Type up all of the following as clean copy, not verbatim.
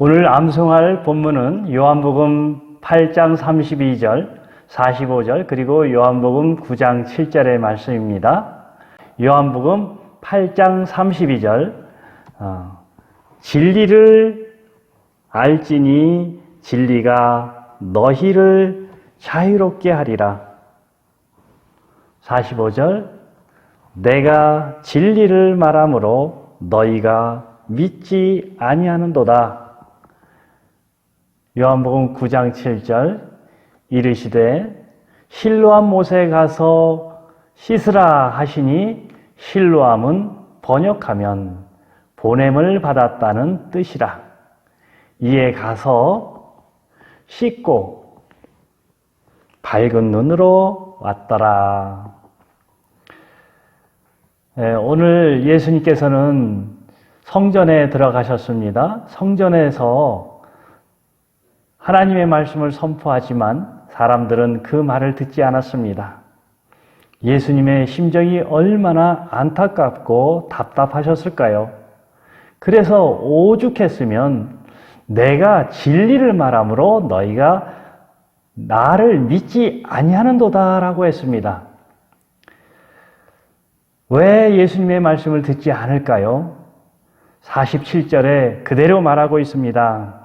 오늘 암송할 본문은 요한복음 8장 32절, 45절, 그리고 요한복음 9장 7절의 말씀입니다. 요한복음 8장 32절, 진리를 알지니 진리가 너희를 자유롭게 하리라. 45절, 내가 진리를 말함으로 너희가 믿지 아니하는도다. 요한복음 9장 7절, 이르시되 실로암 못에 가서 씻으라 하시니 실로암은 번역하면 보냄을 받았다는 뜻이라. 이에 가서 씻고 밝은 눈으로 왔더라. 오늘 예수님께서는 성전에 들어가셨습니다. 성전에서 하나님의 말씀을 선포하지만 사람들은 그 말을 듣지 않았습니다. 예수님의 심정이 얼마나 안타깝고 답답하셨을까요? 그래서 오죽했으면 내가 진리를 말함으로 너희가 나를 믿지 아니하는도다 라고 했습니다. 왜 예수님의 말씀을 듣지 않을까요? 47절에 그대로 말하고 있습니다.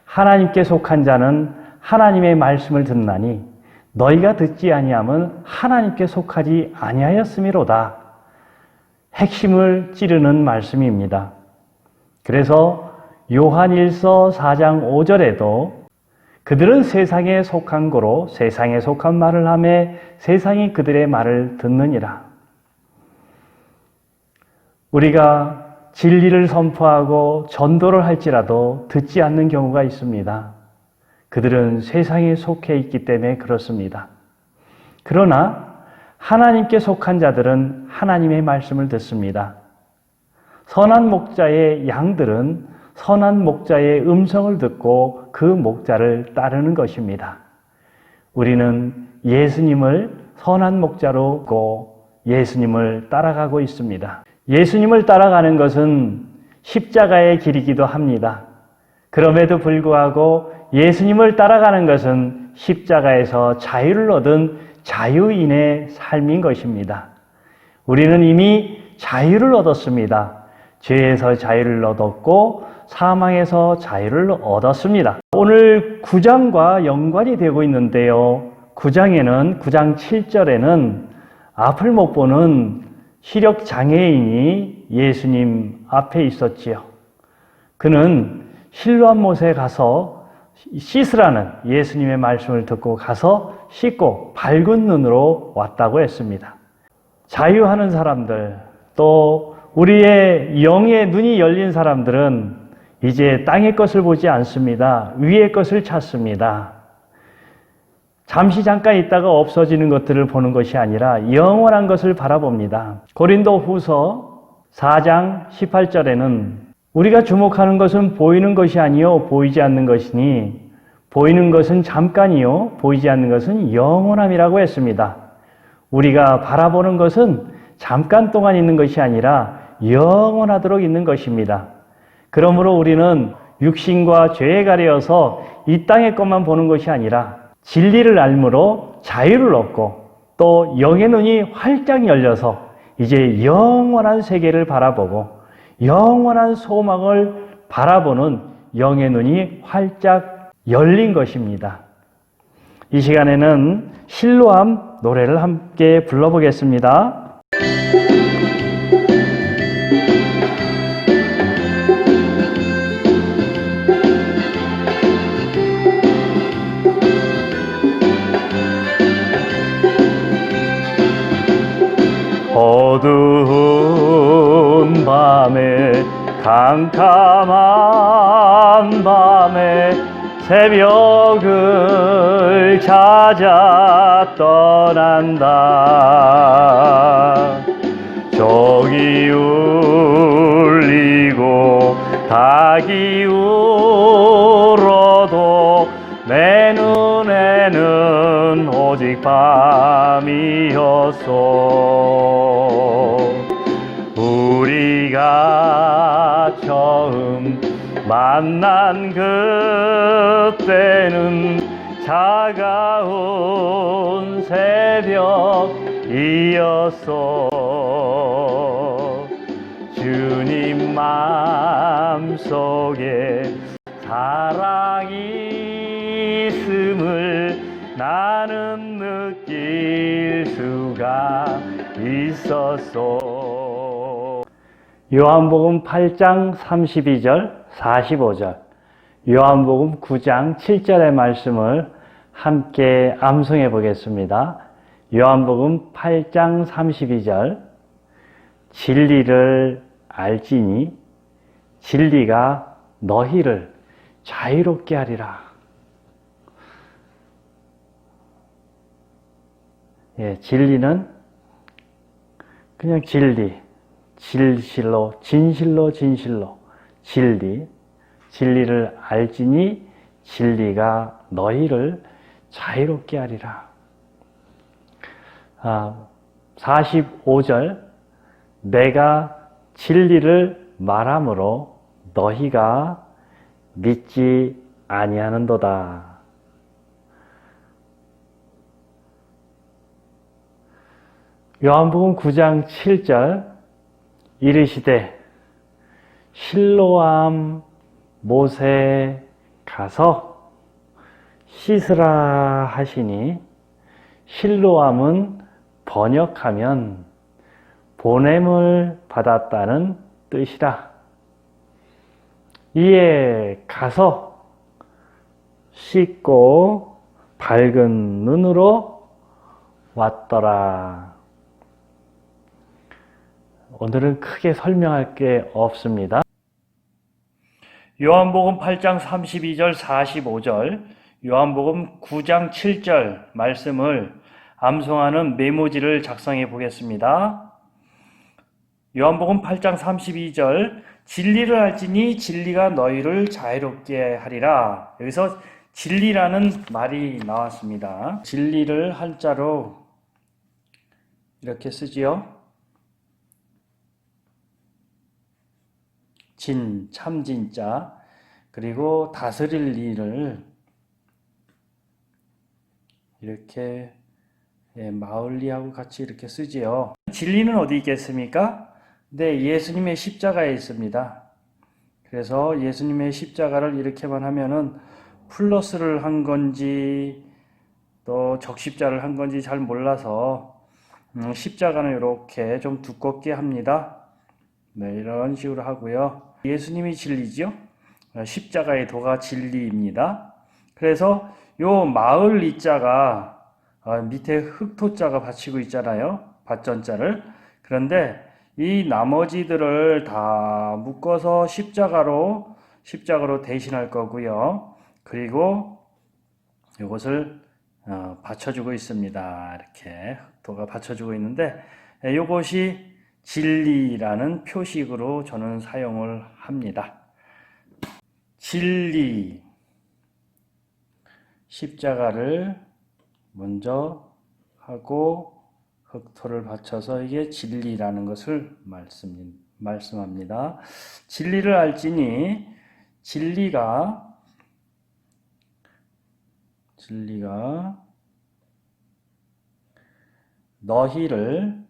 하나님께 속한 자는 하나님의 말씀을 듣나니 너희가 듣지 아니함은 하나님께 속하지 아니하였음이로다. 핵심을 찌르는 말씀입니다. 그래서 요한일서 4장 5절에도 그들은 세상에 속한 고로 세상에 속한 말을 하며 세상이 그들의 말을 듣느니라. 우리가 진리를 선포하고 전도를 할지라도 듣지 않는 경우가 있습니다. 그들은 세상에 속해 있기 때문에 그렇습니다. 그러나 하나님께 속한 자들은 하나님의 말씀을 듣습니다. 선한 목자의 양들은 선한 목자의 음성을 듣고 그 목자를 따르는 것입니다. 우리는 예수님을 선한 목자로 보고 예수님을 따라가고 있습니다. 예수님을 따라가는 것은 십자가의 길이기도 합니다. 그럼에도 불구하고 예수님을 따라가는 것은 십자가에서 자유를 얻은 자유인의 삶인 것입니다. 우리는 이미 자유를 얻었습니다. 죄에서 자유를 얻었고 사망에서 자유를 얻었습니다. 오늘 9장과 연관이 되고 있는데요. 9장에는 9장 7절에는 앞을 못 보는 시력 장애인이 예수님 앞에 있었지요. 그는 실로암 못에 가서 씻으라는 예수님의 말씀을 듣고 가서 씻고 밝은 눈으로 왔다고 했습니다. 자유하는 사람들, 또 우리의 영의 눈이 열린 사람들은 이제 땅의 것을 보지 않습니다. 위의 것을 찾습니다. 잠시 잠깐 있다가 없어지는 것들을 보는 것이 아니라 영원한 것을 바라봅니다. 고린도후서 4장 18절에는 우리가 주목하는 것은 보이는 것이 아니요 보이지 않는 것이니 보이는 것은 잠깐이요 보이지 않는 것은 영원함이라고 했습니다. 우리가 바라보는 것은 잠깐 동안 있는 것이 아니라 영원하도록 있는 것입니다. 그러므로 우리는 육신과 죄에 가려서 이 땅의 것만 보는 것이 아니라 진리를 알므로 자유를 얻고 또 영의 눈이 활짝 열려서 이제 영원한 세계를 바라보고 영원한 소망을 바라보는 영의 눈이 활짝 열린 것입니다. 이 시간에는 실로암 노래를 함께 불러보겠습니다. 어두운 밤에 캄캄한 밤에 새벽을 찾아 떠난다. 족이 울리고 닭이 울어도 내 눈에는 오직 밤이었소. 우리가 처음 만난 그때는 차가운 새벽이었어. 주님 마음속에 사랑이 있음을 나는 느낄 수가 있었어. 요한복음 8장 32절 45절, 요한복음 9장 7절의 말씀을 함께 암송해 보겠습니다. 요한복음 8장 32절, 진리를 알지니 진리가 너희를 자유롭게 하리라. 예, 진리는 그냥 진리, 진실로, 진실로, 진실로, 진리를 알지니 진리가 너희를 자유롭게 하리라. 45절, 내가 진리를 말함으로 너희가 믿지 아니하는도다. 요한복음 9장 7절, 이르시되 실로암 못에 가서 씻으라 하시니, 실로암은 번역하면 보냄을 받았다는 뜻이라. 이에 가서 씻고 밝은 눈으로 왔더라. 오늘은 크게 설명할 게 없습니다. 요한복음 8장 32절 45절, 요한복음 9장 7절 말씀을 암송하는 메모지를 작성해 보겠습니다. 요한복음 8장 32절, 진리를 알지니 진리가 너희를 자유롭게 하리라. 여기서 진리라는 말이 나왔습니다. 진리를 한자로 이렇게 쓰지요. 진, 참진자, 그리고 다스릴 일을 이렇게 마을리하고 같이 이렇게 쓰지요. 진리는 어디 있겠습니까? 네, 예수님의 십자가에 있습니다. 그래서 예수님의 십자가를 이렇게만 하면은 플러스를 한 건지 또 적십자를 한 건지 잘 몰라서 십자가는 이렇게 좀 두껍게 합니다. 네, 이런 식으로 하고요. 예수님이 진리죠. 십자가의 도가 진리입니다. 그래서 요 마을 이자가 밑에 흑토자가 받치고 있잖아요. 밭전자를. 그런데 이 나머지들을 다 묶어서 십자가로 대신할 거고요. 그리고 이것을 받쳐주고 있습니다. 이렇게 흑토가 받쳐주고 있는데, 이것이 진리라는 표식으로 저는 사용을 합니다. 진리, 십자가를 먼저 하고 흑토를 받쳐서 이게 진리라는 것을 말씀합니다. 진리를 알지니 진리가 너희를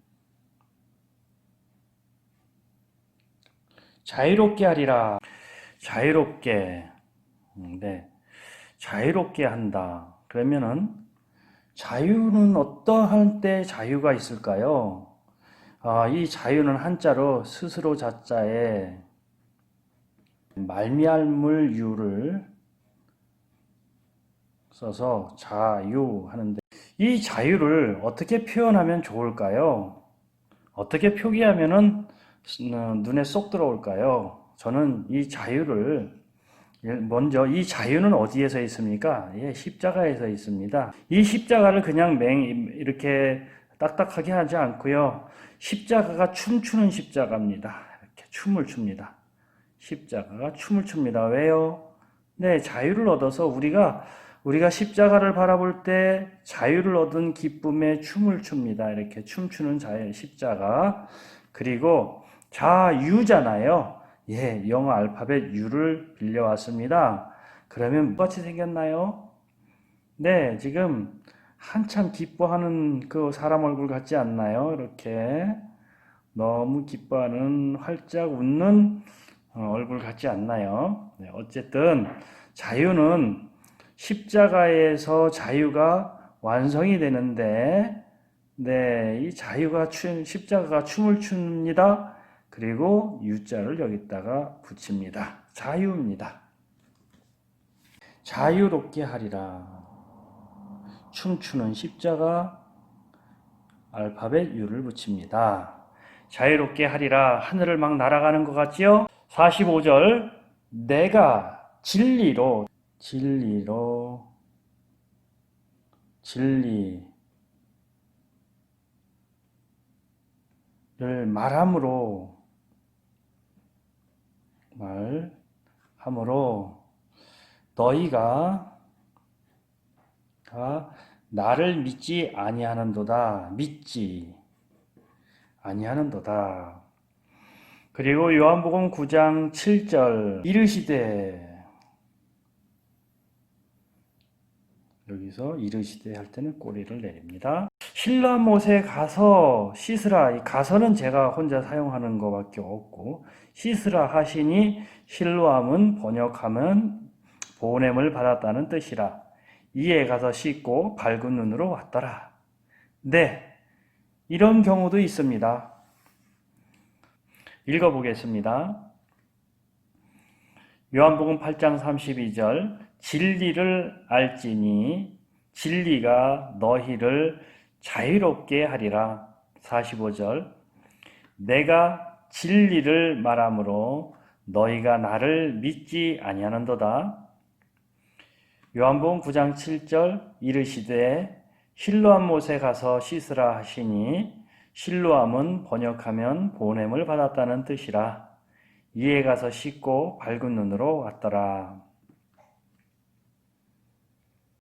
자유롭게 하리라. 자유롭게, 네, 자유롭게 한다. 그러면은 자유는 어떠한 때 자유가 있을까요? 이 자유는 한자로 스스로 자자에 말미암을 유를 써서 자유 하는데, 이 자유를 어떻게 표현하면 좋을까요? 어떻게 표기하면은 눈에 쏙 들어올까요? 저는 이 자유를 먼저, 이 자유는 어디에서 있습니까? 예, 십자가에서 있습니다. 이 십자가를 그냥 이렇게 딱딱하게 하지 않고요. 십자가가 춤추는 십자가입니다. 이렇게 춤을 춥니다. 십자가가 춤을 춥니다. 왜요? 네, 자유를 얻어서 우리가 십자가를 바라볼 때 자유를 얻은 기쁨에 춤을 춥니다. 이렇게 춤추는 십자가. 그리고 자유잖아요. 예, 영어 알파벳 U를 빌려왔습니다. 그러면 뭐같이 생겼나요? 네, 지금 한참 기뻐하는 그 사람 얼굴 같지 않나요? 이렇게 너무 기뻐하는 활짝 웃는 얼굴 같지 않나요? 네, 어쨌든 자유는 십자가에서 자유가 완성이 되는데, 네, 이 십자가가 춤을 춥니다. 그리고 U자를 여기다가 붙입니다. 자유입니다. 자유롭게 하리라. 춤추는 십자가 알파벳 U를 붙입니다. 자유롭게 하리라. 하늘을 막 날아가는 것 같지요? 45절 내가 진리로 진리를 말함으로 너희가 나를 믿지 아니하는도다. 믿지 아니하는도다. 그리고 요한복음 9장 7절 이르시되, 여기서 이르시되 할 때는 꼬리를 내립니다. 실로암못에 가서 씻으라. 이 가서는 제가 혼자 사용하는 것밖에 없고, 씻으라 하시니 실로암은 번역하면 보냄을 받았다는 뜻이라. 이에 가서 씻고 밝은 눈으로 왔더라. 네, 이런 경우도 있습니다. 읽어보겠습니다. 요한복음 8장 32절 진리를 알지니 진리가 너희를 자유롭게 하리라. 45절 내가 진리를 말함으로 너희가 나를 믿지 아니하는도다. 요한복음 9장 7절 이르시되 실로암못에 가서 씻으라 하시니 실로암은 번역하면 보냄을 받았다는 뜻이라. 이에 가서 씻고 밝은 눈으로 왔더라.